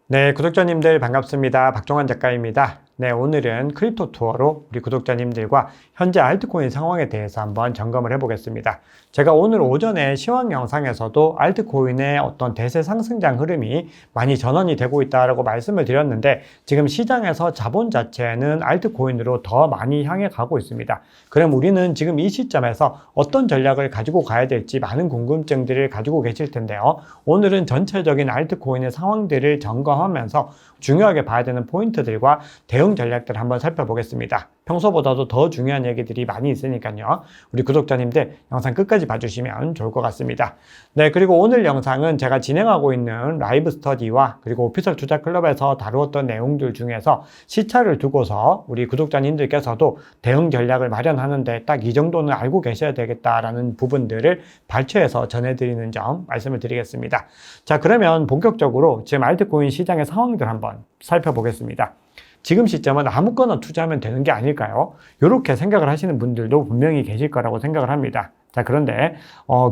네, 구독자님들 반갑습니다. 박종환 작가입니다. 네, 오늘은 크립토 투어로 우리 구독자님들과 현재 알트코인 상황에 대해서 한번 점검을 해보겠습니다. 제가 오늘 오전에 시황 영상에서도 알트코인의 어떤 대세 상승장 흐름이 많이 전환이 되고 있다고 말씀을 드렸는데 지금 시장에서 자본 자체는 알트코인으로 더 많이 향해 가고 있습니다. 그럼 우리는 지금 이 시점에서 어떤 전략을 가지고 가야 될지 많은 궁금증들을 가지고 계실 텐데요. 오늘은 전체적인 알트코인의 상황들을 점검하면서 중요하게 봐야 되는 포인트들과 대응 전략들을 한번 살펴보겠습니다. 평소보다도 더 중요한 얘기들이 많이 있으니까요. 우리 구독자님들 영상 끝까지 봐주시면 좋을 것 같습니다. 네, 그리고 오늘 영상은 제가 진행하고 있는 라이브 스터디와 그리고 오피셜 투자 클럽에서 다루었던 내용들 중에서 시차를 두고서 우리 구독자님들께서도 대응 전략을 마련하는데 딱 이 정도는 알고 계셔야 되겠다라는 부분들을 발췌해서 전해드리는 점 말씀을 드리겠습니다. 자, 그러면 본격적으로 지금 알트코인 시장의 상황들 한번 살펴보겠습니다. 지금 시점은 아무거나 투자하면 되는 게 아닐까요? 이렇게 생각을 하시는 분들도 분명히 계실 거라고 생각을 합니다. 자, 그런데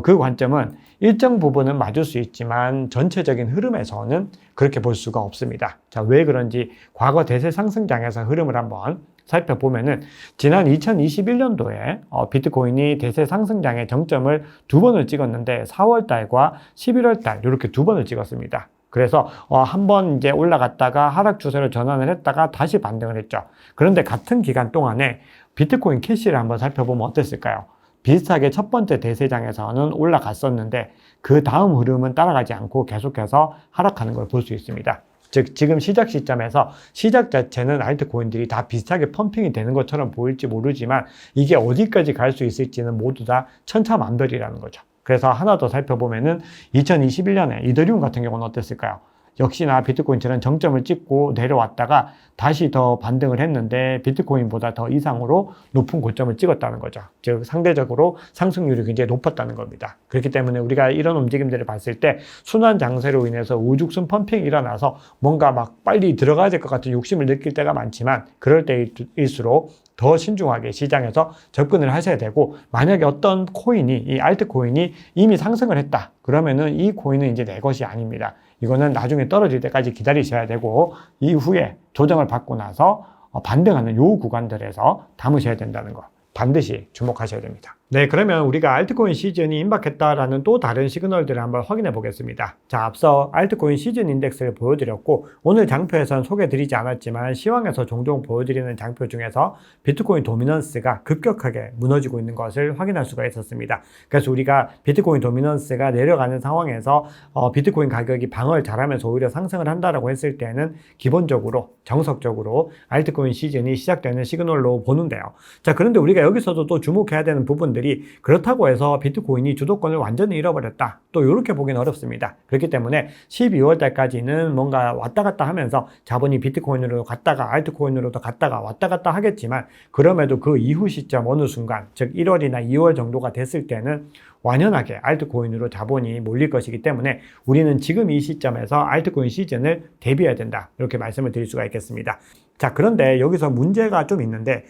그 관점은 일정 부분은 맞을 수 있지만 전체적인 흐름에서는 그렇게 볼 수가 없습니다. 자, 왜 그런지 과거 대세 상승장에서 흐름을 한번 살펴보면은 지난 2021년도에 비트코인이 대세 상승장의 정점을 두 번을 찍었는데 4월달과 11월달 이렇게 두 번을 찍었습니다. 그래서 한번 이제 올라갔다가 하락 추세로 전환을 했다가 다시 반등을 했죠. 그런데 같은 기간 동안에 비트코인 캐시를 한번 살펴보면 어땠을까요? 비슷하게 첫 번째 대세장에서는 올라갔었는데 그 다음 흐름은 따라가지 않고 계속해서 하락하는 걸 볼 수 있습니다. 즉 지금 시작 시점에서 시작 자체는 알트코인들이 다 비슷하게 펌핑이 되는 것처럼 보일지 모르지만 이게 어디까지 갈 수 있을지는 모두 다 천차만별이라는 거죠. 그래서 하나 더 살펴보면은 2021년에 이더리움 같은 경우는 어땠을까요? 역시나 비트코인처럼 정점을 찍고 내려왔다가 다시 더 반등을 했는데 비트코인보다 더 이상으로 높은 고점을 찍었다는 거죠. 즉 상대적으로 상승률이 굉장히 높았다는 겁니다. 그렇기 때문에 우리가 이런 움직임들을 봤을 때 순환 장세로 인해서 우죽순 펌핑이 일어나서 뭔가 막 빨리 들어가야 될 것 같은 욕심을 느낄 때가 많지만 그럴 때일수록 더 신중하게 시장에서 접근을 하셔야 되고, 만약에 어떤 코인이, 이 알트코인이 이미 상승을 했다. 그러면은 이 코인은 이제 내 것이 아닙니다. 이거는 나중에 떨어질 때까지 기다리셔야 되고, 이후에 조정을 받고 나서 반등하는 요 구간들에서 담으셔야 된다는 거 반드시 주목하셔야 됩니다. 네, 그러면 우리가 알트코인 시즌이 임박했다라는 또 다른 시그널들을 한번 확인해 보겠습니다. 자, 앞서 알트코인 시즌 인덱스를 보여드렸고 오늘 장표에서는 소개드리지 않았지만 시황에서 종종 보여드리는 장표 중에서 비트코인 도미넌스가 급격하게 무너지고 있는 것을 확인할 수가 있었습니다. 그래서 우리가 비트코인 도미넌스가 내려가는 상황에서 비트코인 가격이 방어를 잘하면서 오히려 상승을 한다라고 했을 때는 기본적으로 정석적으로 알트코인 시즌이 시작되는 시그널로 보는데요. 자, 그런데 우리가 여기서도 또 주목해야 되는 부분들이 그렇다고 해서 비트코인이 주도권을 완전히 잃어버렸다. 또 이렇게 보기는 어렵습니다. 그렇기 때문에 12월 달까지는 뭔가 왔다 갔다 하면서 자본이 비트코인으로 갔다가 알트코인으로도 갔다가 왔다 갔다 하겠지만 그럼에도 그 이후 시점 어느 순간 즉 1월이나 2월 정도가 됐을 때는 완연하게 알트코인으로 자본이 몰릴 것이기 때문에 우리는 지금 이 시점에서 알트코인 시즌을 대비해야 된다. 이렇게 말씀을 드릴 수가 있겠습니다. 자, 그런데 여기서 문제가 좀 있는데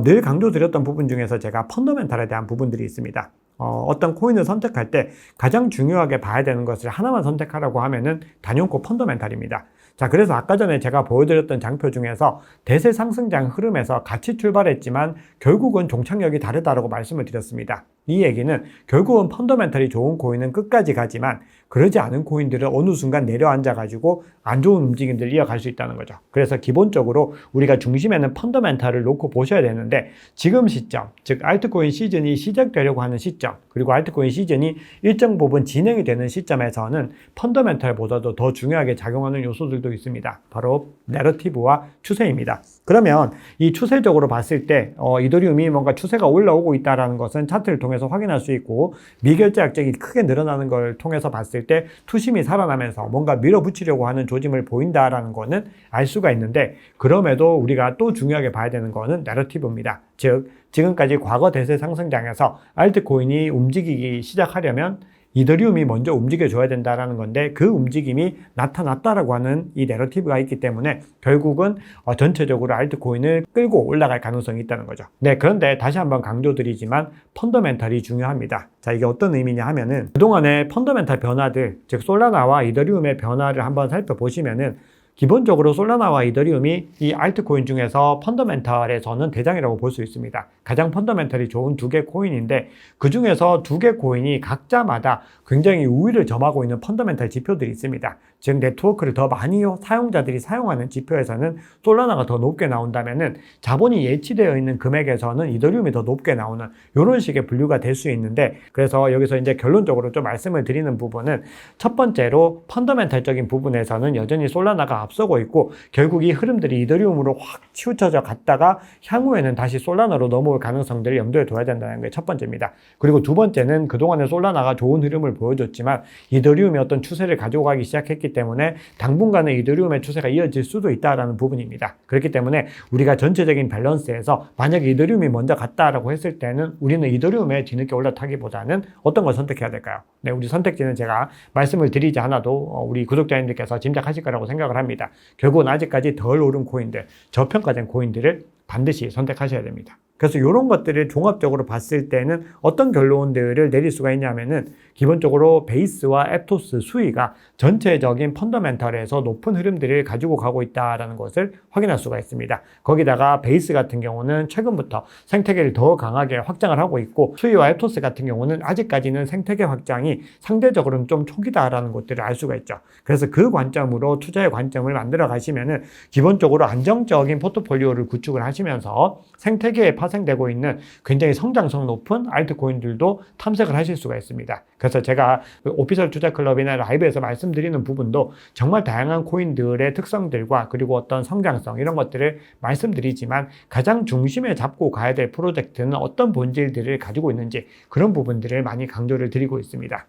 늘 강조드렸던 부분 중에서 제가 펀더멘탈에 대한 부분들이 있습니다. 어떤 코인을 선택할 때 가장 중요하게 봐야 되는 것을 하나만 선택하라고 하면은 단연코 펀더멘탈입니다. 자, 그래서 아까 전에 제가 보여드렸던 장표 중에서 대세 상승장 흐름에서 같이 출발했지만 결국은 종착역이 다르다라고 말씀을 드렸습니다. 이 얘기는 결국은 펀더멘탈이 좋은 코인은 끝까지 가지만 그러지 않은 코인들은 어느 순간 내려앉아가지고 안 좋은 움직임들을 이어갈 수 있다는 거죠. 그래서 기본적으로 우리가 중심에는 펀더멘탈을 놓고 보셔야 되는데 지금 시점, 즉 알트코인 시즌이 시작되려고 하는 시점, 그리고 알트코인 시즌이 일정 부분 진행이 되는 시점에서는 펀더멘탈보다도 더 중요하게 작용하는 요소들도 있습니다. 바로 내러티브와 추세입니다. 그러면 이 추세적으로 봤을 때 이더리움이 뭔가 추세가 올라오고 있다는 것은 차트를 통해서 확인할 수 있고 미결제 악재가 크게 늘어나는 걸 통해서 봤을 때 투심이 살아나면서 뭔가 밀어붙이려고 하는 조짐을 보인다라는 거는 알 수가 있는데 그럼에도 우리가 또 중요하게 봐야 되는 거는 내러티브입니다. 즉 지금까지 과거 대세 상승장에서 알트코인이 움직이기 시작하려면 이더리움이 먼저 움직여줘야 된다는 건데 그 움직임이 나타났다라고 하는 이 내러티브가 있기 때문에 결국은 전체적으로 알트코인을 끌고 올라갈 가능성이 있다는 거죠. 네, 그런데 다시 한번 강조드리지만 펀더멘탈이 중요합니다. 자, 이게 어떤 의미냐 하면은 그동안의 펀더멘탈 변화들, 즉 솔라나와 이더리움의 변화를 한번 살펴보시면은 기본적으로 솔라나와 이더리움이 이 알트코인 중에서 펀더멘탈에서는 대장이라고 볼 수 있습니다. 가장 펀더멘탈이 좋은 두 개 코인인데 그 중에서 두 개 코인이 각자마다 굉장히 우위를 점하고 있는 펀더멘탈 지표들이 있습니다. 즉 네트워크를 더 많이 사용자들이 사용하는 지표에서는 솔라나가 더 높게 나온다면은 자본이 예치되어 있는 금액에서는 이더리움이 더 높게 나오는 이런 식의 분류가 될 수 있는데, 그래서 여기서 이제 결론적으로 좀 말씀을 드리는 부분은 첫 번째로 펀더멘탈적인 부분에서는 여전히 솔라나가 앞서고 있고 결국 이 흐름들이 이더리움으로 확 치우쳐져 갔다가 향후에는 다시 솔라나로 넘어올 가능성들을 염두에 둬야 된다는 게 첫 번째입니다. 그리고 두 번째는 그동안에 솔라나가 좋은 흐름을 보여줬지만 이더리움이 어떤 추세를 가지고 가기 시작했기 때문에 당분간은 이더리움의 추세가 이어질 수도 있다라는 부분입니다. 그렇기 때문에 우리가 전체적인 밸런스에서 만약에 이더리움이 먼저 갔다라고 했을 때는 우리는 이더리움에 뒤늦게 올라타기보다는 어떤 걸 선택해야 될까요? 네, 우리 선택지는 제가 말씀을 드리지 않아도 우리 구독자님들께서 짐작하실 거라고 생각을 합니다. 결국은 아직까지 덜 오른 코인들, 저평가된 코인들을 반드시 선택하셔야 됩니다. 그래서 이런 것들을 종합적으로 봤을 때는 어떤 결론들을 내릴 수가 있냐면은 기본적으로 베이스와 에토스 수위가 전체적인 펀더멘털에서 높은 흐름들을 가지고 가고 있다는 것을 확인할 수가 있습니다. 거기다가 베이스 같은 경우는 최근부터 생태계를 더 강하게 확장을 하고 있고 수위와 에토스 같은 경우는 아직까지는 생태계 확장이 상대적으로는 좀 초기다라는 것들을 알 수가 있죠. 그래서 그 관점으로 투자의 관점을 만들어 가시면은 기본적으로 안정적인 포트폴리오를 구축을 하시면서 생태계에 파생되고 있는 굉장히 성장성 높은 알트코인들도 탐색을 하실 수가 있습니다. 그래서 제가 오피셜 투자 클럽이나 라이브에서 말씀드리는 부분도 정말 다양한 코인들의 특성들과 그리고 어떤 성장성 이런 것들을 말씀드리지만 가장 중심에 잡고 가야 될 프로젝트는 어떤 본질들을 가지고 있는지 그런 부분들을 많이 강조를 드리고 있습니다.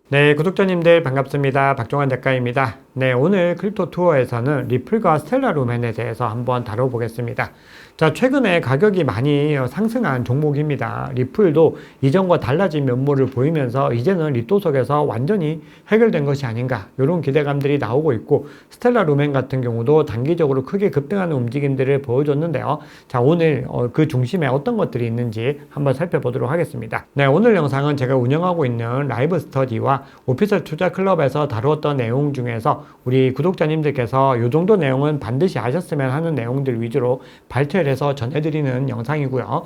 네, 구독자님들 반갑습니다. 박종환 작가입니다. 네, 오늘 크립토 투어에서는 리플과 스텔라 루멘에 대해서 한번 다뤄보겠습니다. 자, 최근에 가격이 많이 상승한 종목입니다. 리플도 이전과 달라진 면모를 보이면서 이제는 리또 속에서 완전히 해결된 것이 아닌가 이런 기대감들이 나오고 있고, 스텔라 루멘 같은 경우도 단기적으로 크게 급등하는 움직임들을 보여줬는데요. 자, 오늘 그 중심에 어떤 것들이 있는지 한번 살펴보도록 하겠습니다. 네, 오늘 영상은 제가 운영하고 있는 라이브 스터디와 오피셜 투자 클럽에서 다루었던 내용 중에서 우리 구독자님들께서 이 정도 내용은 반드시 아셨으면 하는 내용들 위주로 발췌를 해서 전해드리는 영상이고요.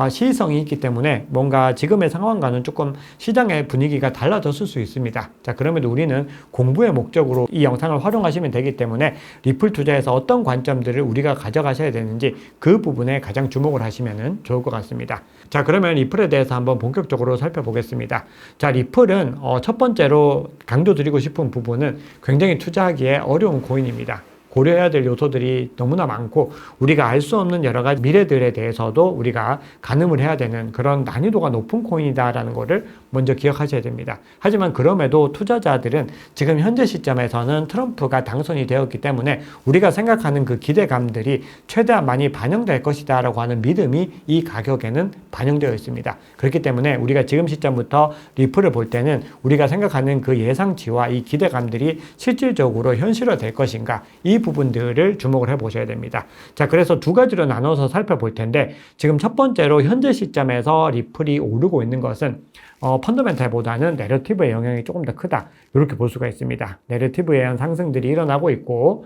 시의성이 있기 때문에 뭔가 지금의 상황과는 조금 시장의 분위기가 달라졌을 수 있습니다. 자, 그럼에도 우리는 공부의 목적으로 이 영상을 활용하시면 되기 때문에 리플 투자에서 어떤 관점들을 우리가 가져가셔야 되는지 그 부분에 가장 주목을 하시면 좋을 것 같습니다. 자, 그러면 리플에 대해서 한번 본격적으로 살펴보겠습니다. 자, 리플은 첫 번째로 강조드리고 싶은 부분은 굉장히 투자하기에 어려운 코인입니다. 고려해야 될 요소들이 너무나 많고 우리가 알 수 없는 여러 가지 미래들에 대해서도 우리가 가늠을 해야 되는 그런 난이도가 높은 코인이다라는 것을 먼저 기억하셔야 됩니다. 하지만 그럼에도 투자자들은 지금 현재 시점에서는 트럼프가 당선이 되었기 때문에 우리가 생각하는 그 기대감들이 최대한 많이 반영될 것이다 라고 하는 믿음이 이 가격에는 반영되어 있습니다. 그렇기 때문에 우리가 지금 시점부터 리플을 볼 때는 우리가 생각하는 그 예상치와 이 기대감들이 실질적으로 현실화될 것인가, 이 부분들을 주목을 해 보셔야 됩니다. 자, 그래서 두 가지로 나눠서 살펴볼 텐데, 지금 첫 번째로 현재 시점에서 리플이 오르고 있는 것은 펀더멘탈보다는 내러티브의 영향이 조금 더 크다, 이렇게 볼 수가 있습니다. 내러티브에 의한 상승들이 일어나고 있고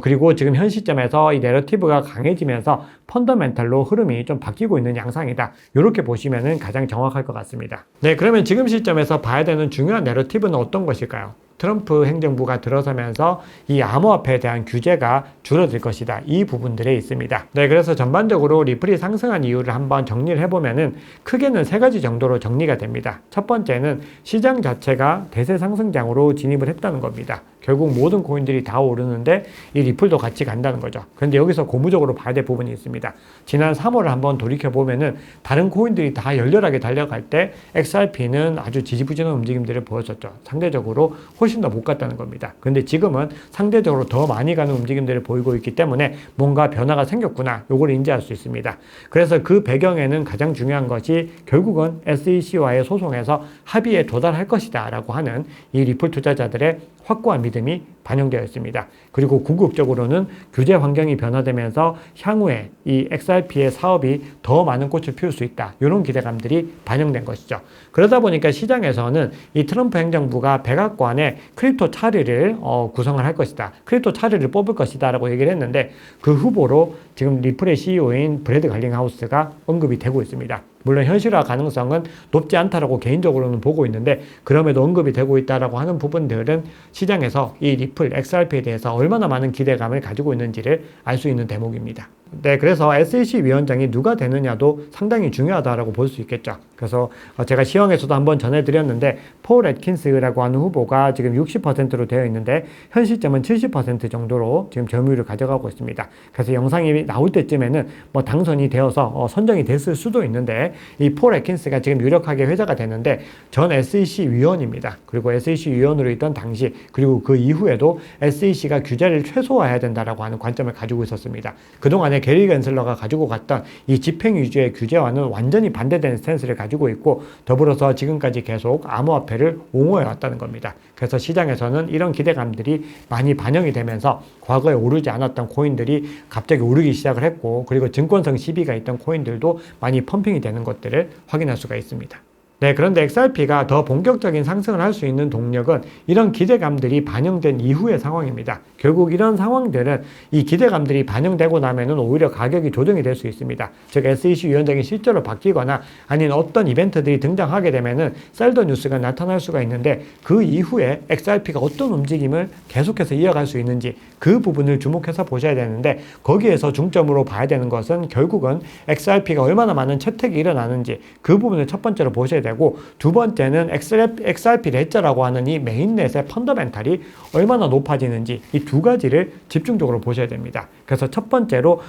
그리고 지금 현 시점에서 이 내러티브가 강해지면서 펀더멘탈로 흐름이 좀 바뀌고 있는 양상이다, 이렇게 보시면 가장 정확할 것 같습니다. 네, 그러면 지금 시점에서 봐야 되는 중요한 내러티브는 어떤 것일까요? 트럼프 행정부가 들어서면서 이 암호화폐에 대한 규제가 줄어들 것이다, 이 부분들에 있습니다. 네, 그래서 전반적으로 리플이 상승한 이유를 한번 정리를 해보면은 크게는 세 가지 정도로 정리가 됩니다. 첫 번째는 시장 자체가 대세 상승장으로 진입을 했다는 겁니다. 결국 모든 코인들이 다 오르는데 이 리플도 같이 간다는 거죠. 그런데 여기서 고무적으로 봐야 될 부분이 있습니다. 지난 3월을 한번 돌이켜보면은 다른 코인들이 다 열렬하게 달려갈 때 XRP는 아주 지지부진한 움직임들을 보였었죠. 상대적으로 훨씬 더 못 갔다는 겁니다. 그런데 지금은 상대적으로 더 많이 가는 움직임들을 보이고 있기 때문에 뭔가 변화가 생겼구나, 요걸 인지할 수 있습니다. 그래서 그 배경에는 가장 중요한 것이 결국은 SEC와의 소송에서 합의에 도달할 것이다 라고 하는 이 리플 투자자들의 확고한 믿음이 반영되어 있습니다. 그리고 궁극적으로는 규제 환경이 변화되면서 향후에 이 XRP의 사업이 더 많은 꽃을 피울 수 있다. 이런 기대감들이 반영된 것이죠. 그러다 보니까 시장에서는 이 트럼프 행정부가 백악관에 크립토 차르를 구성을 할 것이다. 크립토 차르를 뽑을 것이다 라고 얘기를 했는데 그 후보로 지금 리플의 CEO인 브래드 갈링하우스가 언급이 되고 있습니다. 물론 현실화 가능성은 높지 않다라고 개인적으로는 보고 있는데 그럼에도 언급이 되고 있다라고 하는 부분들은 시장에서 이 리플 XRP에 대해서 얼마나 많은 기대감을 가지고 있는지를 알 수 있는 대목입니다. 네, 그래서 SEC 위원장이 누가 되느냐도 상당히 중요하다라고 볼 수 있겠죠. 그래서 제가 시황에서도 한번 전해드렸는데 폴 애킨스라고 하는 후보가 지금 60%로 되어 있는데 현 시점은 70% 정도로 지금 점유율을 가져가고 있습니다. 그래서 영상이 나올 때쯤에는 뭐 당선이 되어서 선정이 됐을 수도 있는데 이 폴 애킨스가 지금 유력하게 회자가 되는데 전 SEC 위원입니다. 그리고 SEC 위원으로 있던 당시 그리고 그 이후에도 SEC가 규제를 최소화해야 된다라고 하는 관점을 가지고 있었습니다. 그동안에 게리 겐슬러가 가지고 갔던 이 집행 위주의 규제와는 완전히 반대되는 스탠스를 가지고 있고 더불어서 지금까지 계속 암호화폐를 옹호해 왔다는 겁니다. 그래서 시장에서는 이런 기대감들이 많이 반영이 되면서 과거에 오르지 않았던 코인들이 갑자기 오르기 시작을 했고 그리고 증권성 시비가 있던 코인들도 많이 펌핑이 되는 것들을 확인할 수가 있습니다. 네, 그런데 XRP가 더 본격적인 상승을 할 수 있는 동력은 이런 기대감들이 반영된 이후의 상황입니다. 결국 이런 상황들은 이 기대감들이 반영되고 나면은 오히려 가격이 조정이 될 수 있습니다. 즉 SEC 위원장이 실제로 바뀌거나 아닌 어떤 이벤트들이 등장하게 되면은 셀더 뉴스가 나타날 수가 있는데 그 이후에 XRP가 어떤 움직임을 계속해서 이어갈 수 있는지 그 부분을 주목해서 보셔야 되는데 거기에서 중점으로 봐야 되는 것은 결국은 XRP가 얼마나 많은 채택이 일어나는지 그 부분을 첫 번째로 보셔야 되고 두 번째는 XRP 레저라고 하는 이 메인넷의 펀더멘탈이 얼마나 높아지는지 이 두 가지를 집중적으로 보셔야 됩니다. 그래서 첫 번째로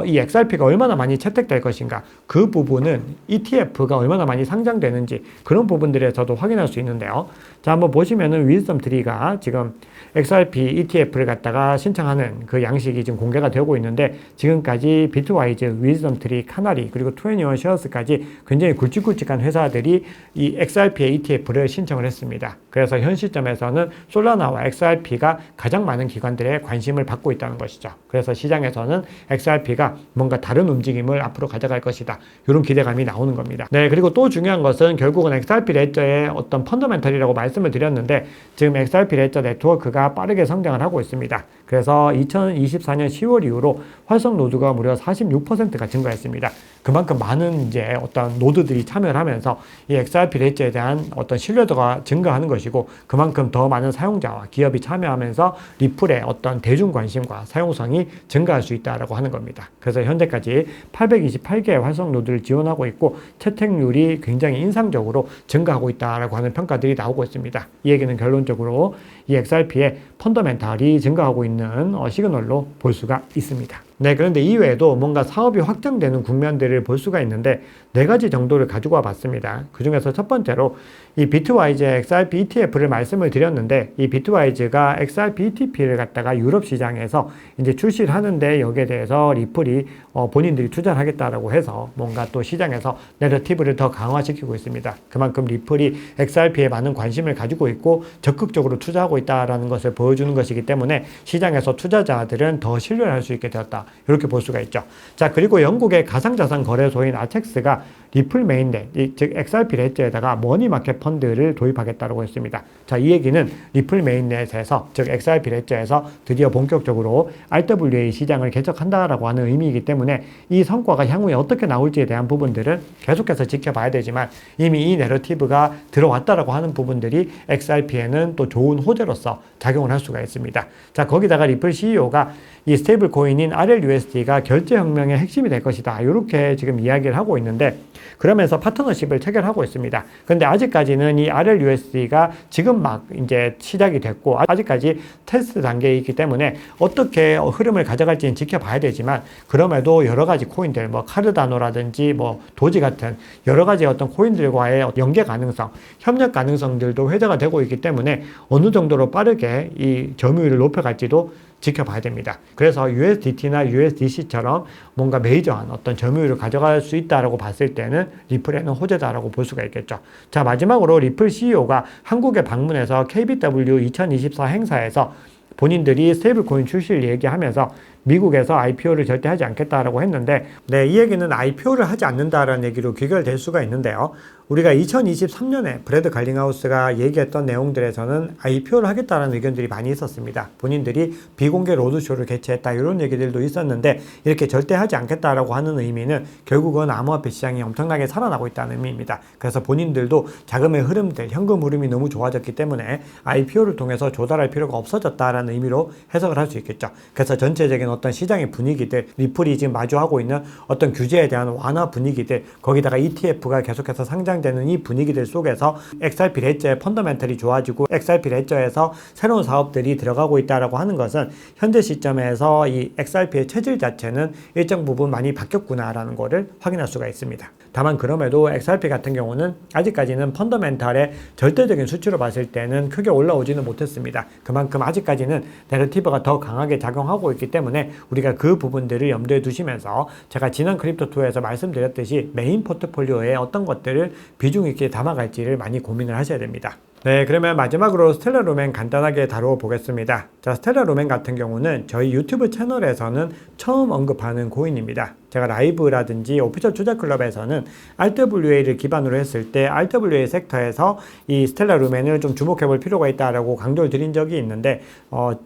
이 XRP가 얼마나 많이 채택될 것인가 그 부분은 ETF가 얼마나 많이 상장되는지 그런 부분들에서도 확인할 수 있는데요. 자, 한번 보시면은 위즈덤 트리가 지금 XRP ETF를 갖다가 신청하는 그 양식이 지금 공개가 되고 있는데 지금까지 비트와이즈, 위즈덤 트리, 카나리 그리고 21 쉐어스까지 굉장히 굵직굵직한 회사들이 이 XRP의 ETF를 신청을 했습니다. 그래서 현 시점에서는 솔라나와 XRP가 가장 많은 기관들의 관심을 받고 있다는 것이죠. 그래서 시장에서는 XRP가 뭔가 다른 움직임을 앞으로 가져갈 것이다. 이런 기대감이 나오는 겁니다. 네, 그리고 또 중요한 것은 결국은 XRP 레저의 어떤 펀더멘털이라고 말씀을 드렸는데 지금 XRP 레저 네트워크가 빠르게 성장을 하고 있습니다. 그래서 2024년 10월 이후로 활성 노드가 무려 46%가 증가했습니다. 그만큼 많은 이제 어떤 노드들이 참여를 하면서 이 XRP 레저에 대한 어떤 신뢰도가 증가하는 것이고 그만큼 더 많은 사용자와 기업이 참여하면서 리플의 어떤 대중 관심과 사용성이 증가할 수 있다라고 하는 겁니다. 그래서 현재까지 828개의 활성 노드를 지원하고 있고 채택률이 굉장히 인상적으로 증가하고 있다라고 하는 평가들이 나오고 있습니다. 이 얘기는 결론적으로 이 XRP의 펀더멘탈이 증가하고 있는 시그널로 볼 수가 있습니다. 네, 그런데 이외에도 뭔가 사업이 확장되는 국면들을 볼 수가 있는데 네 가지 정도를 가지고 와 봤습니다. 그 중에서 첫 번째로 이 비트와이즈의 XRP ETF를 말씀을 드렸는데 이 비트와이즈가 XRP ETP를 갖다가 유럽 시장에서 이제 출시를 하는데 여기에 대해서 리플이 본인들이 투자를 하겠다라고 해서 뭔가 또 시장에서 내러티브를 더 강화시키고 있습니다. 그만큼 리플이 XRP에 많은 관심을 가지고 있고 적극적으로 투자하고 있다라는 것을 보여주는 것이기 때문에 시장에서 투자자들은 더 신뢰를 할 수 있게 되었다. 이렇게 볼 수가 있죠. 자, 그리고 영국의 가상자산 거래소인 아텍스가 리플 메인넷, 즉 XRP 레저에다가 머니마켓 펀드를 도입하겠다고 했습니다. 자, 이 얘기는 리플 메인넷에서, 즉 XRP 레저에서 드디어 본격적으로 RWA 시장을 개척한다라고 하는 의미이기 때문에 이 성과가 향후에 어떻게 나올지에 대한 부분들은 계속해서 지켜봐야 되지만 이미 이 내러티브가 들어왔다라고 하는 부분들이 XRP에는 또 좋은 호재로서 작용을 할 수가 있습니다. 자, 거기다가 리플 CEO가 이 스테이블 코인인 RLUSD가 결제혁명의 핵심이 될 것이다. 이렇게 지금 이야기를 하고 있는데 그러면서 파트너십을 체결하고 있습니다. 근데 아직까지는 이 RLUSD가 지금 막 이제 시작이 됐고 아직까지 테스트 단계에 있기 때문에 어떻게 흐름을 가져갈지는 지켜봐야 되지만 그럼에도 여러 가지 코인들, 뭐 카르다노라든지 뭐 도지 같은 여러 가지 어떤 코인들과의 연계 가능성, 협력 가능성들도 회자가 되고 있기 때문에 어느 정도로 빠르게 이 점유율을 높여갈지도 지켜봐야 됩니다. 그래서 USDT나 USDC처럼 뭔가 메이저한 어떤 점유율을 가져갈 수 있다라고 봤을 때는 리플에는 호재다라고 볼 수가 있겠죠. 자, 마지막으로 리플 CEO가 한국에 방문해서 KBW 2024 행사에서 본인들이 스테이블코인 출시를 얘기하면서 미국에서 IPO를 절대 하지 않겠다라고 했는데, 네, 이 얘기는 IPO를 하지 않는다라는 얘기로 귀결될 수가 있는데요. 우리가 2023년에 브래드 갈링하우스가 얘기했던 내용들에서는 IPO를 하겠다라는 의견들이 많이 있었습니다. 본인들이 비공개 로드쇼를 개최했다 이런 얘기들도 있었는데, 이렇게 절대 하지 않겠다라고 하는 의미는 결국은 암호화폐 시장이 엄청나게 살아나고 있다는 의미입니다. 그래서 본인들도 자금의 흐름들, 현금 흐름이 너무 좋아졌기 때문에 IPO를 통해서 조달할 필요가 없어졌다라는 의미로 해석을 할 수 있겠죠. 그래서 전체적인 어떤 시장의 분위기들, 리플이 지금 마주하고 있는 어떤 규제에 대한 완화 분위기들, 거기다가 ETF가 계속해서 상장되는 이 분위기들 속에서 XRP 레저의 펀더멘털이 좋아지고 XRP 레저에서 새로운 사업들이 들어가고 있다라고 하는 것은 현재 시점에서 이 XRP의 체질 자체는 일정 부분 많이 바뀌었구나라는 것을 확인할 수가 있습니다. 다만 그럼에도 XRP 같은 경우는 아직까지는 펀더멘털의 절대적인 수치로 봤을 때는 크게 올라오지는 못했습니다. 그만큼 아직까지는 내러티브가 더 강하게 작용하고 있기 때문에 우리가 그 부분들을 염두에 두시면서 제가 지난 크립토2에서 말씀드렸듯이 메인 포트폴리오에 어떤 것들을 비중 있게 담아갈지를 많이 고민을 하셔야 됩니다. 네, 그러면 마지막으로 스텔라 루멘 간단하게 다루어 보겠습니다. 자, 스텔라 루멘 같은 경우는 저희 유튜브 채널에서는 처음 언급하는 코인입니다. 제가 라이브라든지 오피셜 투자 클럽에서는 RWA를 기반으로 했을 때 RWA 섹터에서 이 스텔라 루멘을 좀 주목해 볼 필요가 있다라고 강조를 드린 적이 있는데,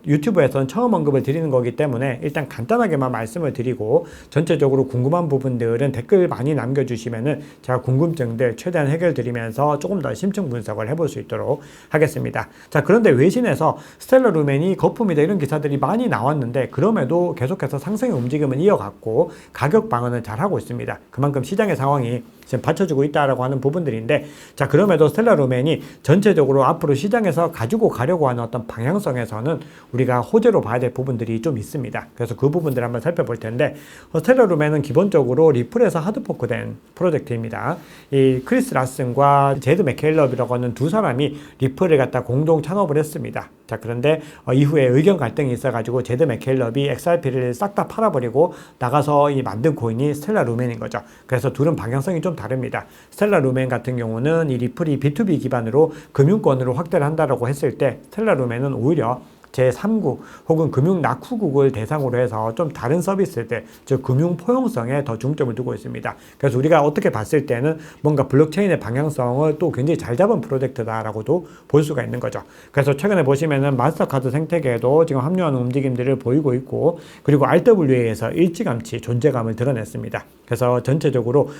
유튜브에서는 처음 언급을 드리는 거기 때문에 일단 간단하게만 말씀을 드리고, 전체적으로 궁금한 부분들은 댓글 많이 남겨주시면은 제가 궁금증들 최대한 해결 드리면서 조금 더 심층 분석을 해볼 수 있도록 하겠습니다. 자, 그런데 외신에서 스텔라 루멘이 거품이다 이런 기사들이 많이 나왔는데, 그럼에도 계속해서 상승의 움직임은 이어갔고 가격 방어는 잘 하고 있습니다. 그만큼 시장의 상황이 지금 받쳐주고 있다라고 하는 부분들인데, 자, 그럼에도 스텔라 루멘이 전체적으로 앞으로 시장에서 가지고 가려고 하는 어떤 방향성에서는 우리가 호재로 봐야 될 부분들이 좀 있습니다. 그래서 그 부분들을 한번 살펴볼 텐데, 스텔라 루멘은 기본적으로 리플에서 하드포크된 프로젝트입니다. 이 크리스 라슨과 제드 맥케일럽이라고 하는 두 사람이 리플을 갖다 공동 창업을 했습니다. 자, 그런데 이후에 의견 갈등이 있어가지고 제드 맥케일럽이 XRP를 싹 다 팔아버리고 나가서 이 만든 코인이 스텔라 루멘인 거죠. 그래서 둘은 방향성이 좀 다릅니다. 스텔라 루멘 같은 경우는 이 리플이 B2B 기반으로 금융권으로 확대를 한다라고 했을 때, 스텔라 루멘은 오히려 제3국 혹은 금융 낙후국을 대상으로 해서 좀 다른 서비스들, 즉 금융 포용성에 더 중점을 두고 있습니다. 그래서 우리가 어떻게 봤을 때는 뭔가 블록체인의 방향성을 또 굉장히 잘 잡은 프로젝트다라고도 볼 수가 있는 거죠. 그래서 최근에 보시면은 마스터카드 생태계에도 지금 합류하는 움직임들을 보이고 있고, 그리고 RWA에서 일찌감치 존재감을 드러냈습니다. 그래서 전체적으로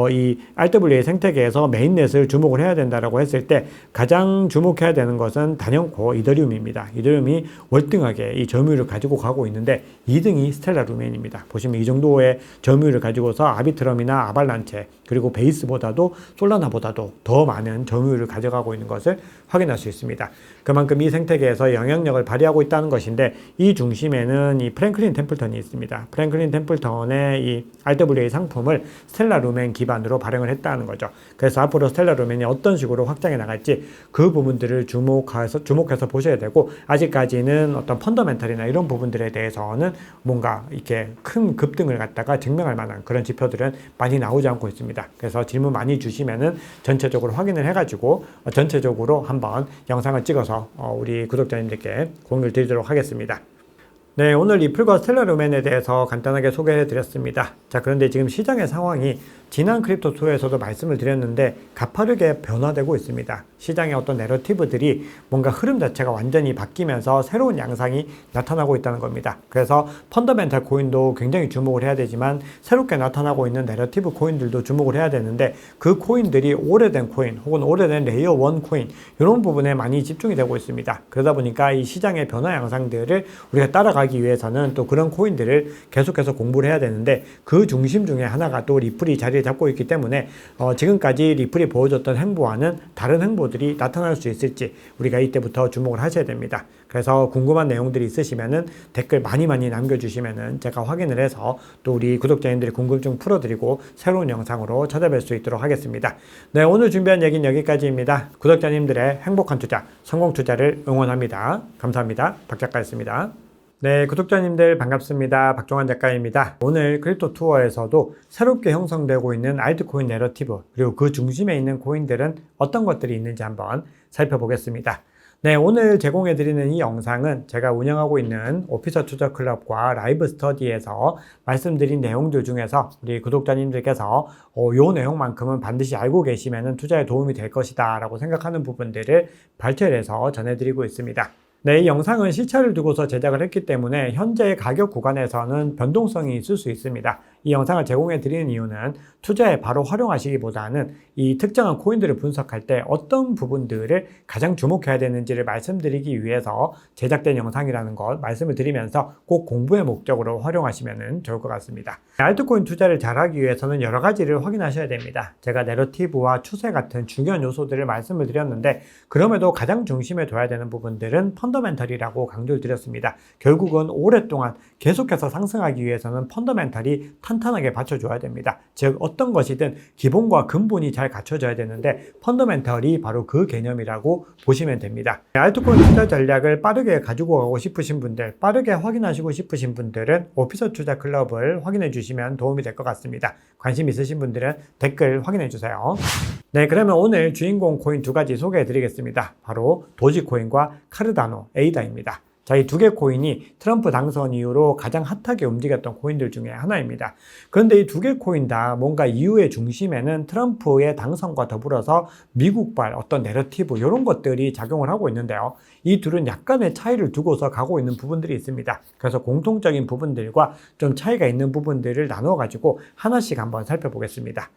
이 RWA 생태계에서 메인넷을 주목을 해야 된다라고 했을 때 가장 주목해야 되는 것은 단연코 이더리움입니다. 이더리움이 월등하게 이 점유율을 가지고 가고 있는데 2등이 스텔라 루멘입니다. 보시면 이 정도의 점유율을 가지고서 아비트럼이나 아발란체 그리고 베이스보다도 솔라나보다도 더 많은 점유율을 가져가고 있는 것을 확인할 수 있습니다. 그만큼 이 생태계에서 영향력을 발휘하고 있다는 것인데, 이 중심에는 이 프랭클린 템플턴이 있습니다. 프랭클린 템플턴의 이 RWA 상품을 스텔라 루멘 기반으로 발행을 했다는 거죠. 그래서 앞으로 스텔라 루멘이 어떤 식으로 확장해 나갈지 그 부분들을 주목해서 보셔야 되고, 아직까지는 어떤 펀더멘털이나 이런 부분들에 대해서는 뭔가 이렇게 큰 급등을 갖다가 증명할 만한 그런 지표들은 많이 나오지 않고 있습니다. 그래서 질문 많이 주시면은 전체적으로 확인을 해가지고 전체적으로 한번 영상을 찍어서 우리 구독자님들께 공유를 드리도록 하겠습니다. 네, 오늘 리플과 스텔라 루멘에 대해서 간단하게 소개해 드렸습니다. 자, 그런데 지금 시장의 상황이 지난 크립토2에서도 말씀을 드렸는데 가파르게 변화되고 있습니다. 시장의 어떤 내러티브들이 뭔가 흐름 자체가 완전히 바뀌면서 새로운 양상이 나타나고 있다는 겁니다. 그래서 펀더멘탈 코인도 굉장히 주목을 해야 되지만 새롭게 나타나고 있는 내러티브 코인들도 주목을 해야 되는데, 그 코인들이 오래된 코인 혹은 오래된 레이어 1 코인 이런 부분에 많이 집중이 되고 있습니다. 그러다 보니까 이 시장의 변화 양상들을 우리가 따라가기 위해서는 또 그런 코인들을 계속해서 공부를 해야 되는데, 그 중심 중에 하나가 또 리플이 자리를 잡고 있기 때문에 지금까지 리플이 보여줬던 행보와는 다른 행보들이 나타날 수 있을지 우리가 이때부터 주목을 하셔야 됩니다. 그래서 궁금한 내용들이 있으시면은 댓글 많이 남겨주시면은 제가 확인을 해서 또 우리 구독자님들의 궁금증 풀어드리고 새로운 영상으로 찾아뵐 수 있도록 하겠습니다. 네, 오늘 준비한 얘기는 여기까지입니다. 구독자님들의 행복한 투자, 성공 투자를 응원합니다. 감사합니다. 박 작가였습니다. 네, 구독자님들 반갑습니다. 박종환 작가입니다. 오늘 크립토 투어에서도 새롭게 형성되고 있는 알트코인 내러티브, 그리고 그 중심에 있는 코인들은 어떤 것들이 있는지 한번 살펴보겠습니다. 네, 오늘 제공해드리는 이 영상은 제가 운영하고 있는 오피서 투자 클럽과 라이브 스터디에서 말씀드린 내용들 중에서 우리 구독자님들께서 요 내용만큼은 반드시 알고 계시면 투자에 도움이 될 것이다 라고 생각하는 부분들을 발췌를 해서 전해드리고 있습니다. 네, 이 영상은 시차를 두고서 제작을 했기 때문에 현재 가격 구간에서는 변동성이 있을 수 있습니다. 이 영상을 제공해 드리는 이유는 투자에 바로 활용하시기보다는 이 특정한 코인들을 분석할 때 어떤 부분들을 가장 주목해야 되는지를 말씀드리기 위해서 제작된 영상이라는 것 말씀을 드리면서 꼭 공부의 목적으로 활용하시면 좋을 것 같습니다. 알트코인 투자를 잘하기 위해서는 여러 가지를 확인하셔야 됩니다. 제가 내러티브와 추세 같은 중요한 요소들을 말씀을 드렸는데, 그럼에도 가장 중심에 둬야 되는 부분들은 펀더멘털이라고 강조를 드렸습니다. 결국은 오랫동안 계속해서 상승하기 위해서는 펀더멘털이 탄탄하게 받쳐줘야 됩니다. 즉 어떤 것이든 기본과 근본이 잘 갖춰져야 되는데 펀더멘털이 바로 그 개념이라고 보시면 됩니다. 알트코인 투자 전략을 빠르게 가지고 가고 싶으신 분들, 빠르게 확인하시고 싶으신 분들은 오피서 투자 클럽을 확인해 주시면 도움이 될 것 같습니다. 관심 있으신 분들은 댓글 확인해 주세요. 네, 그러면 오늘 주인공 코인 두 가지 소개해 드리겠습니다. 바로 도지코인과 카르다노, 에이다입니다. 자, 이 두 개 코인이 트럼프 당선 이후로 가장 핫하게 움직였던 코인들 중에 하나입니다. 그런데 이 두 개 코인 다 뭔가 이유의 중심에는 트럼프의 당선과 더불어서 미국발 어떤 내러티브 이런 것들이 작용을 하고 있는데요. 이 둘은 약간의 차이를 두고서 가고 있는 부분들이 있습니다. 그래서 공통적인 부분들과 좀 차이가 있는 부분들을 나누어 가지고 하나씩 한번 살펴보겠습니다.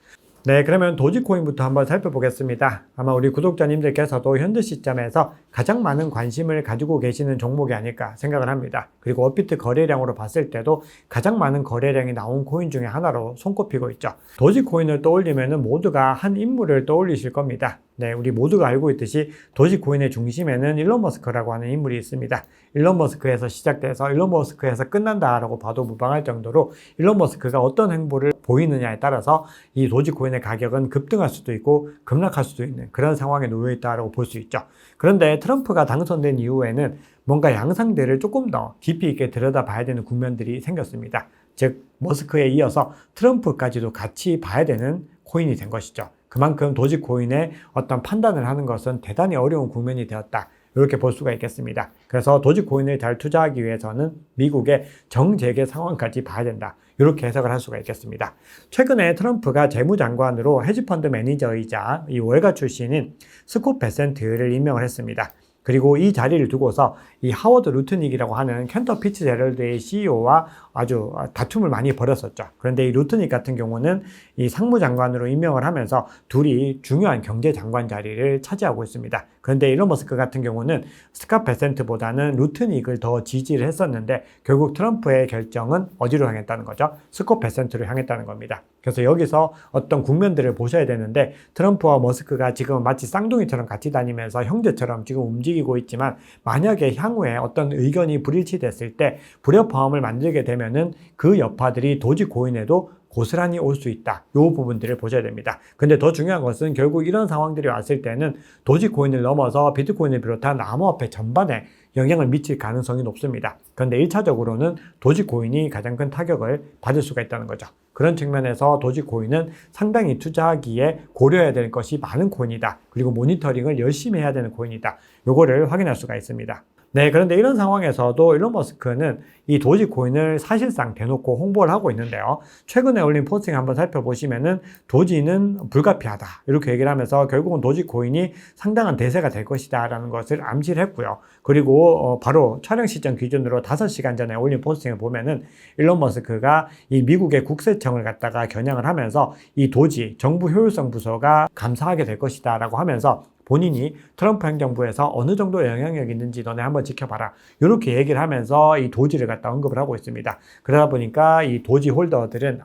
네, 그러면 도지코인부터 한번 살펴보겠습니다. 아마 우리 구독자님들께서도 현재 시점에서 가장 많은 관심을 가지고 계시는 종목이 아닐까 생각을 합니다. 그리고 업비트 거래량으로 봤을 때도 가장 많은 거래량이 나온 코인 중에 하나로 손꼽히고 있죠. 도지코인을 떠올리면 모두가 한 인물을 떠올리실 겁니다. 네, 우리 모두가 알고 있듯이 도지코인의 중심에는 일론 머스크라고 하는 인물이 있습니다. 일론 머스크에서 시작돼서 일론 머스크에서 끝난다라고 봐도 무방할 정도로 일론 머스크가 어떤 행보를 보이느냐에 따라서 이 도지코인의 가격은 급등할 수도 있고 급락할 수도 있는 그런 상황에 놓여 있다고 볼 수 있죠. 그런데 트럼프가 당선된 이후에는 뭔가 양상들을 조금 더 깊이 있게 들여다봐야 되는 국면들이 생겼습니다. 즉 머스크에 이어서 트럼프까지도 같이 봐야 되는 코인이 된 것이죠. 그만큼 도지코인의 어떤 판단을 하는 것은 대단히 어려운 국면이 되었다, 이렇게 볼 수가 있겠습니다. 그래서 도지코인을 잘 투자하기 위해서는 미국의 정재계 상황까지 봐야 된다, 이렇게 해석을 할 수가 있겠습니다. 최근에 트럼프가 재무장관으로 헤지펀드 매니저이자 이 월가 출신인 스콧 베센트를 임명을 했습니다. 그리고 이 자리를 두고서 이 하워드 루트닉이라고 하는 켄터 피츠제럴드의 CEO와 아주 다툼을 많이 벌였었죠. 그런데 이 루트닉 같은 경우는 이 상무장관으로 임명을 하면서 둘이 중요한 경제장관 자리를 차지하고 있습니다. 그런데 일론 머스크 같은 경우는 스콧 베센트보다는 루트닉을 더 지지를 했었는데 결국 트럼프의 결정은 어디로 향했다는 거죠? 스콧 베센트로 향했다는 겁니다. 그래서 여기서 어떤 국면들을 보셔야 되는데, 트럼프와 머스크가 지금 마치 쌍둥이처럼 같이 다니면서 형제처럼 지금 움직이고 있지만, 만약에 향후에 어떤 의견이 불일치됐을 때 불협화음을 만들게 되면은 그 여파들이 도지코인에도 고스란히 올 수 있다, 이 부분들을 보셔야 됩니다. 근데 더 중요한 것은 결국 이런 상황들이 왔을 때는 도지코인을 넘어서 비트코인을 비롯한 암호화폐 전반에 영향을 미칠 가능성이 높습니다. 그런데 1차적으로는 도지코인이 가장 큰 타격을 받을 수가 있다는 거죠. 그런 측면에서 도지코인은 상당히 투자하기에 고려해야 될 것이 많은 코인이다, 그리고 모니터링을 열심히 해야 되는 코인이다, 요거를 확인할 수가 있습니다. 네, 그런데 이런 상황에서도 일론 머스크는 이 도지코인을 사실상 대놓고 홍보를 하고 있는데요. 최근에 올린 포스팅 한번 살펴보시면은 도지는 불가피하다, 이렇게 얘기를 하면서 결국은 도지코인이 상당한 대세가 될 것이다 라는 것을 암시를 했고요. 그리고 바로 촬영 시점 기준으로 5시간 전에 올린 포스팅을 보면은 일론 머스크가 이 미국의 국세청을 갖다가 겨냥을 하면서 이 도지 정부 효율성 부서가 감사하게 될 것이다 라고 하면서 본인이 트럼프 행정부에서 어느 정도 영향력이 있는지 너네 한번 지켜봐라, 이렇게 얘기를 하면서 이 도지를 갖다 언급을 하고 있습니다. 그러다 보니까 이 도지 홀더들은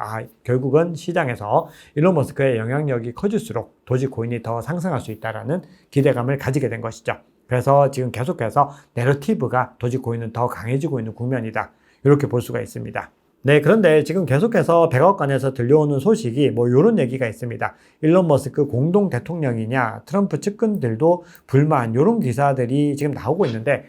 결국은 시장에서 일론 머스크의 영향력이 커질수록 도지코인이 더 상승할 수 있다는 기대감을 가지게 된 것이죠. 그래서 지금 계속해서 내러티브가 도지코인은 더 강해지고 있는 국면이다, 이렇게 볼 수가 있습니다. 네, 그런데 지금 계속해서 백악관에서 들려오는 소식이 이런 얘기가 있습니다. 일론 머스크 공동 대통령이냐, 트럼프 측근들도 불만, 이런 기사들이 지금 나오고 있는데,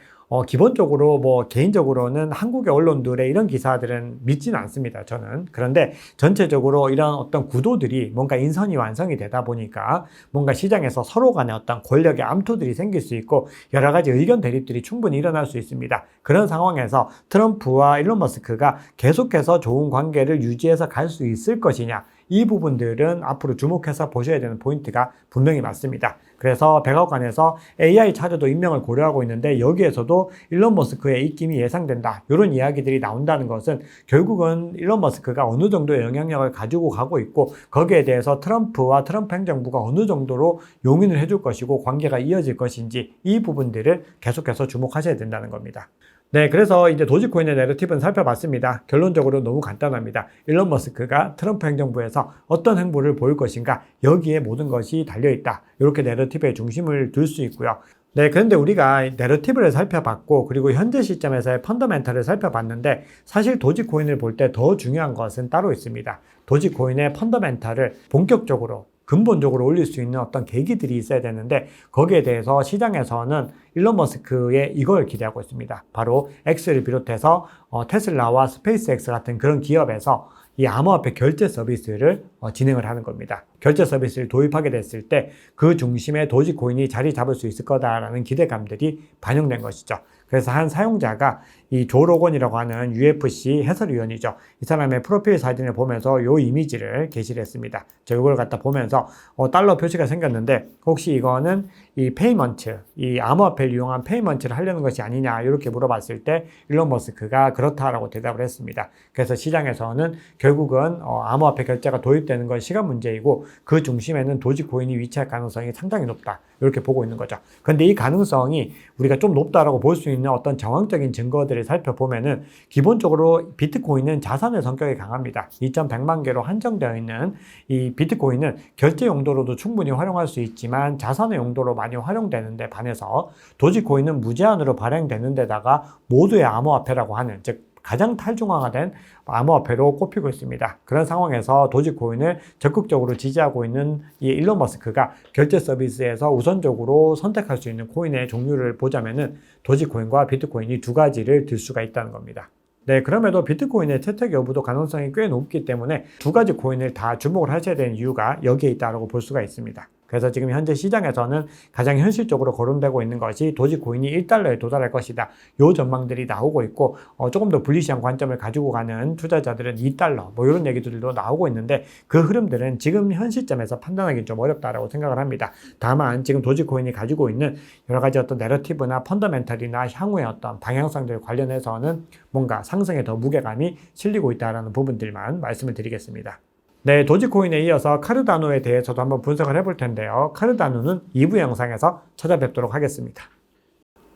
기본적으로 뭐 개인적으로는 한국의 언론들의 이런 기사들은 믿지는 않습니다. 저는. 그런데 전체적으로 이런 어떤 구도들이 뭔가 인선이 완성이 되다 보니까 뭔가 시장에서 서로 간에 어떤 권력의 암투들이 생길 수 있고 여러 가지 의견 대립들이 충분히 일어날 수 있습니다. 그런 상황에서 트럼프와 일론 머스크가 계속해서 좋은 관계를 유지해서 갈 수 있을 것이냐, 이 부분들은 앞으로 주목해서 보셔야 되는 포인트가 분명히 맞습니다. 그래서 백악관에서 AI 차저도 임명을 고려하고 있는데 여기에서도 일론 머스크의 입김이 예상된다, 이런 이야기들이 나온다는 것은 결국은 일론 머스크가 어느 정도의 영향력을 가지고 가고 있고 거기에 대해서 트럼프와 트럼프 행정부가 어느 정도로 용인을 해줄 것이고 관계가 이어질 것인지, 이 부분들을 계속해서 주목하셔야 된다는 겁니다. 네, 그래서 이제 도지코인의 내러티브는 살펴봤습니다. 결론적으로 너무 간단합니다. 일론 머스크가 트럼프 행정부에서 어떤 행보를 보일 것인가, 여기에 모든 것이 달려있다, 이렇게 내러티브의 중심을 둘 수 있고요. 네, 그런데 우리가 내러티브를 살펴봤고 그리고 현재 시점에서의 펀더멘탈을 살펴봤는데 사실 도지코인을 볼 때 더 중요한 것은 따로 있습니다. 도지코인의 펀더멘탈을 본격적으로 근본적으로 올릴 수 있는 어떤 계기들이 있어야 되는데 거기에 대해서 시장에서는 일론 머스크의 이걸 기대하고 있습니다. 바로 X를 비롯해서 테슬라와 스페이스X 같은 그런 기업에서 이 암호화폐 결제 서비스를 진행을 하는 겁니다. 결제 서비스를 도입하게 됐을 때 그 중심에 도지코인이 자리 잡을 수 있을 거다라는 기대감들이 반영된 것이죠. 그래서 한 사용자가 이 조 로건이라고 하는 UFC 해설위원이죠. 이 사람의 프로필 사진을 보면서 요 이미지를 게시를 했습니다. 저 이걸 갖다 보면서 달러 표시가 생겼는데 혹시 이거는 이 페이먼트, 이 암호화폐를 이용한 페이먼트를 하려는 것이 아니냐, 이렇게 물어봤을 때 일론 머스크가 그렇다라고 대답을 했습니다. 그래서 시장에서는 결국은 암호화폐 결제가 도입되는 건 시간 문제이고 그 중심에는 도지코인이 위치할 가능성이 상당히 높다, 이렇게 보고 있는 거죠. 그런데 이 가능성이 우리가 좀 높다라고 볼 수 있는 어떤 정황적인 증거들을 살펴보면은 기본적으로 비트코인은 자산의 성격이 강합니다. 2,100만 개로 한정되어 있는 이 비트코인은 결제 용도로도 충분히 활용할 수 있지만 자산의 용도로 많이 활용되는데 반해서 도지코인은 무제한으로 발행되는 데다가 모두의 암호화폐라고 하는, 즉 가장 탈중앙화된 암호화폐로 꼽히고 있습니다. 그런 상황에서 도지코인을 적극적으로 지지하고 있는 이 일론 머스크가 결제 서비스에서 우선적으로 선택할 수 있는 코인의 종류를 보자면은 도지코인과 비트코인이 두 가지를 들 수가 있다는 겁니다. 네, 그럼에도 비트코인의 채택 여부도 가능성이 꽤 높기 때문에 두 가지 코인을 다 주목을 하셔야 되는 이유가 여기에 있다고 볼 수가 있습니다. 그래서 지금 현재 시장에서는 가장 현실적으로 거론되고 있는 것이 도지코인이 1달러에 도달할 것이다, 요 전망들이 나오고 있고 조금 더 불리시한 관점을 가지고 가는 투자자들은 2달러 뭐 이런 얘기들도 나오고 있는데 그 흐름들은 지금 현 시점에서 판단하기 좀 어렵다라고 생각을 합니다. 다만 지금 도지코인이 가지고 있는 여러 가지 어떤 내러티브나 펀더멘탈이나 향후의 어떤 방향성들 관련해서는 뭔가 상승에 더 무게감이 실리고 있다는 부분들만 말씀을 드리겠습니다. 네, 도지코인에 이어서 카르다노에 대해서도 한번 분석을 해볼 텐데요. 카르다노는 2부 영상에서 찾아뵙도록 하겠습니다.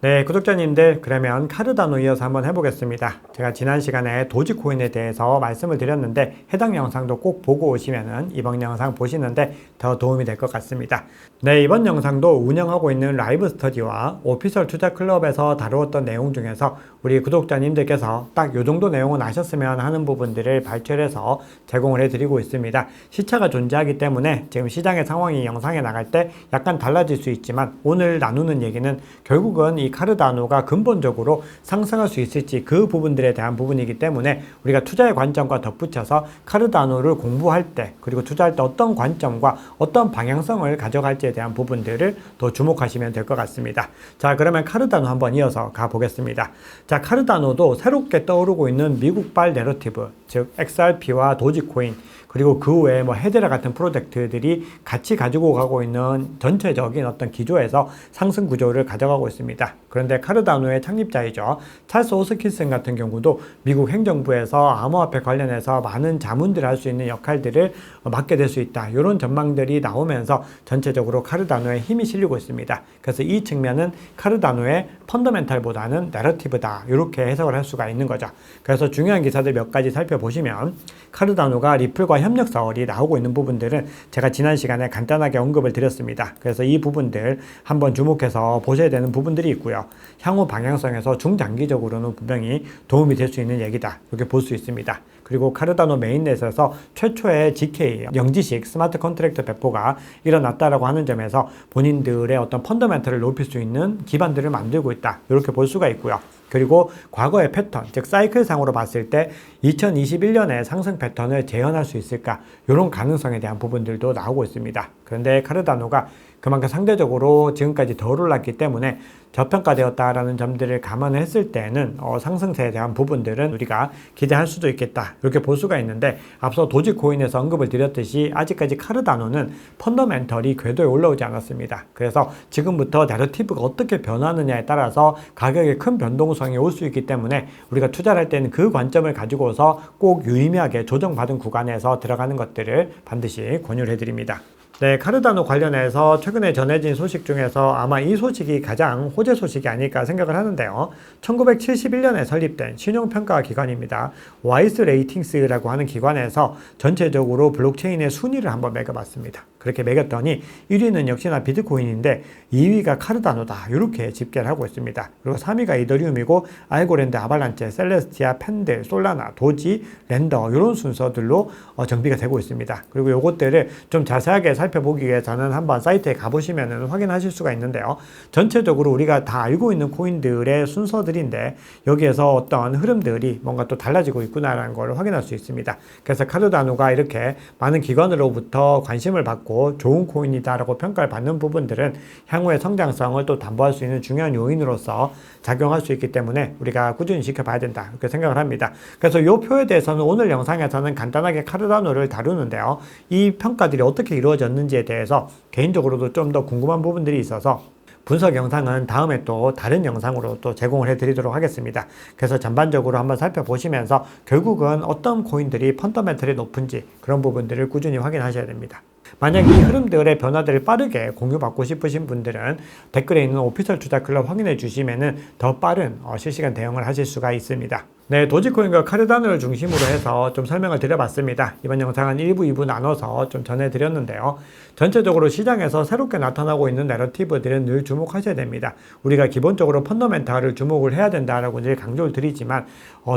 네, 구독자님들, 그러면 카르다노 이어서 한번 해보겠습니다. 제가 지난 시간에 도지코인에 대해서 말씀을 드렸는데 해당 영상도 꼭 보고 오시면은 이번 영상 보시는데 더 도움이 될 것 같습니다. 네, 이번 영상도 운영하고 있는 라이브 스터디와 오피셜 투자 클럽에서 다루었던 내용 중에서 우리 구독자님들께서 딱 요 정도 내용은 아셨으면 하는 부분들을 발췌해서 제공을 해드리고 있습니다. 시차가 존재하기 때문에 지금 시장의 상황이 영상에 나갈 때 약간 달라질 수 있지만 오늘 나누는 얘기는 결국은 이 카르다노가 근본적으로 상승할 수 있을지 그 부분들에 대한 부분이기 때문에 우리가 투자의 관점과 덧붙여서 카르다노를 공부할 때 그리고 투자할 때 어떤 관점과 어떤 방향성을 가져갈지에 대한 부분들을 더 주목하시면 될 것 같습니다. 자, 그러면 카르다노 한번 이어서 가보겠습니다. 자, 카르다노도 새롭게 떠오르고 있는 미국발 내러티브, 즉 XRP와 도지코인 그리고 그 외에 뭐 헤데라 같은 프로젝트들이 같이 가지고 가고 있는 전체적인 어떤 기조에서 상승 구조를 가져가고 있습니다. 그런데 카르다노의 창립자이죠. 찰스 호스킨슨 같은 경우도 미국 행정부에서 암호화폐 관련해서 많은 자문들을 할 수 있는 역할들을 맡게 될 수 있다, 이런 전망들이 나오면서 전체적으로 카르다노에 힘이 실리고 있습니다. 그래서 이 측면은 카르다노의 펀더멘탈보다는 내러티브다, 이렇게 해석을 할 수가 있는 거죠. 그래서 중요한 기사들 몇 가지 살펴보시면 카르다노가 리플과 협력사월이 나오고 있는 부분들은 제가 지난 시간에 간단하게 언급을 드렸습니다. 그래서 이 부분들 한번 주목해서 보셔야 되는 부분들이 있고요. 향후 방향성에서 중장기적으로는 분명히 도움이 될 수 있는 얘기다, 이렇게 볼 수 있습니다. 그리고 카르다노 메인넷에서 최초의 GK 영지식 스마트 컨트랙트 배포가 일어났다라고 하는 점에서 본인들의 어떤 펀더멘털을 높일 수 있는 기반들을 만들고 있다, 이렇게 볼 수가 있고요. 그리고 과거의 패턴, 즉 사이클상으로 봤을 때 2021년에 상승 패턴을 재현할 수 있을까, 이런 가능성에 대한 부분들도 나오고 있습니다. 그런데 카르다노가 그만큼 상대적으로 지금까지 덜 올랐기 때문에 저평가되었다라는 점들을 감안했을 때는 상승세에 대한 부분들은 우리가 기대할 수도 있겠다, 이렇게 볼 수가 있는데, 앞서 도지코인에서 언급을 드렸듯이 아직까지 카르다노는 펀더멘털이 궤도에 올라오지 않았습니다. 그래서 지금부터 내러티브가 어떻게 변하느냐에 따라서 가격에 큰 변동성이 올 수 있기 때문에 우리가 투자를 할 때는 그 관점을 가지고서 꼭 유의미하게 조정받은 구간에서 들어가는 것들을 반드시 권유를 해드립니다. 네, 카르다노 관련해서 최근에 전해진 소식 중에서 아마 이 소식이 가장 호재 소식이 아닐까 생각을 하는데요. 1971년에 설립된 신용평가 기관입니다. 와이스 레이팅스라고 하는 기관에서 전체적으로 블록체인의 순위를 한번 매겨봤습니다. 그렇게 매겼더니 1위는 역시나 비트코인인데 2위가 카르다노다, 이렇게 집계를 하고 있습니다. 그리고 3위가 이더리움이고 알고랜드, 아발란체, 셀레스티아, 펜들, 솔라나, 도지, 랜더, 이런 순서들로 정비가 되고 있습니다. 그리고 요것들을 좀 자세하게 살펴보기 위해서는 한번 사이트에 가보시면 확인하실 수가 있는데요. 전체적으로 우리가 다 알고 있는 코인들의 순서들인데 여기에서 어떤 흐름들이 뭔가 또 달라지고 있구나라는 걸 확인할 수 있습니다. 그래서 카르다노가 이렇게 많은 기관으로부터 관심을 받고 좋은 코인이다라고 평가를 받는 부분들은 향후의 성장성을 또 담보할 수 있는 중요한 요인으로서 작용할 수 있기 때문에 우리가 꾸준히 지켜봐야 된다, 이렇게 생각을 합니다. 그래서 이 표에 대해서는 오늘 영상에서는 간단하게 카르다노를 다루는데요. 이 평가들이 어떻게 이루어졌는지에 대해서 개인적으로도 좀 더 궁금한 부분들이 있어서 분석 영상은 다음에 또 다른 영상으로 또 제공을 해드리도록 하겠습니다. 그래서 전반적으로 한번 살펴보시면서 결국은 어떤 코인들이 펀더멘털이 높은지 그런 부분들을 꾸준히 확인하셔야 됩니다. 만약 이 흐름들의 변화들을 빠르게 공유받고 싶으신 분들은 댓글에 있는 오피셜 투자 클럽 확인해 주시면 더 빠른 실시간 대응을 하실 수가 있습니다. 네, 도지코인과 카르다노를 중심으로 해서 좀 설명을 드려봤습니다. 이번 영상은 1부, 2부 나눠서 좀 전해드렸는데요. 전체적으로 시장에서 새롭게 나타나고 있는 내러티브들은 늘 주목하셔야 됩니다. 우리가 기본적으로 펀더멘탈을 주목을 해야 된다라고 늘 강조를 드리지만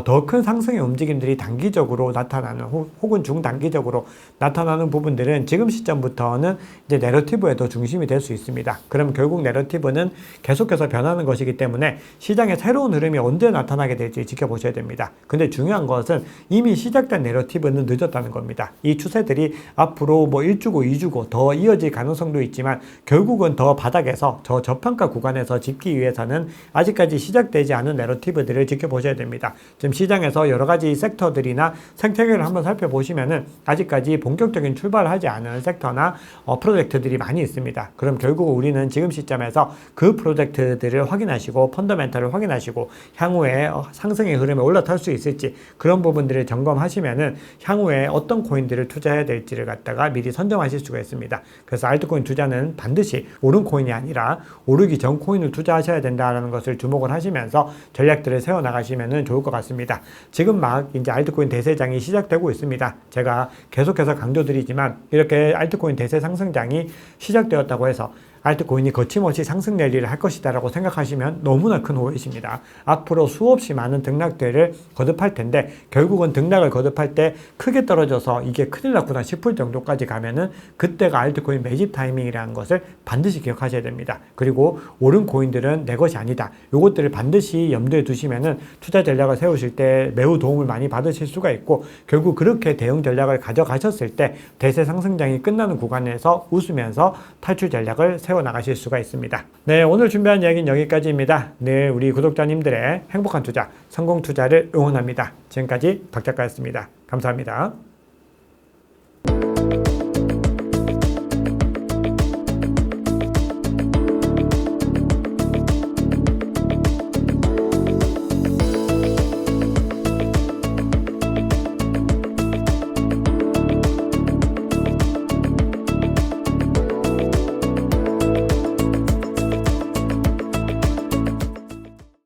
더 큰 상승의 움직임들이 단기적으로 나타나는 혹은 중단기적으로 나타나는 부분들은 지금 시점부터는 이제 내러티브에 더 중심이 될 수 있습니다. 그럼 결국 내러티브는 계속해서 변하는 것이기 때문에 시장의 새로운 흐름이 언제 나타나게 될지 지켜보셔야 됩니다. 근데 중요한 것은 이미 시작된 내러티브는 늦었다는 겁니다. 이 추세들이 앞으로 1주고 2주고 더 이어질 가능성도 있지만 결국은 더 바닥에서 저 저평가 구간에서 짚기 위해서는 아직까지 시작되지 않은 내러티브들을 지켜보셔야 됩니다. 지금 시장에서 여러 가지 섹터들이나 생태계를 한번 살펴보시면은 아직까지 본격적인 출발을 하지 않은 섹터나 프로젝트들이 많이 있습니다. 그럼 결국 우리는 지금 시점에서 그 프로젝트들을 확인하시고 펀더멘털을 확인하시고 향후에 상승의 흐름에 올라탈 수 있을지 그런 부분들을 점검하시면은 향후에 어떤 코인들을 투자해야 될지를 갖다가 미리 선점하실 수가 있습니다. 그래서 알트코인 투자는 반드시 오른 코인이 아니라 오르기 전 코인을 투자하셔야 된다는 것을 주목을 하시면서 전략들을 세워 나가시면은 좋을 것 같습니다. 지금 막 이제 알트코인 대세장이 시작되고 있습니다. 제가 계속해서 강조드리지만 이렇게 알트코인 대세 상승장이 시작되었다고 해서 알트코인이 거침없이 상승 랠리를 할 것이다 라고 생각하시면 너무나 큰 오해십니다. 앞으로 수없이 많은 등락들을 거듭할 텐데 결국은 등락을 거듭할 때 크게 떨어져서 이게 큰일 났구나 싶을 정도까지 가면은 그때가 알트코인 매집 타이밍이라는 것을 반드시 기억하셔야 됩니다. 그리고 오른 코인들은 내 것이 아니다. 이것들을 반드시 염두에 두시면은 투자 전략을 세우실 때 매우 도움을 많이 받으실 수가 있고 결국 그렇게 대응 전략을 가져가셨을 때 대세 상승장이 끝나는 구간에서 웃으면서 탈출 전략을 세워 나가실 수가 있습니다. 네, 오늘 준비한 이야기는 여기까지입니다. 늘 우리 구독자님들의 행복한 투자, 성공 투자를 응원합니다. 지금까지 박 작가였습니다. 감사합니다.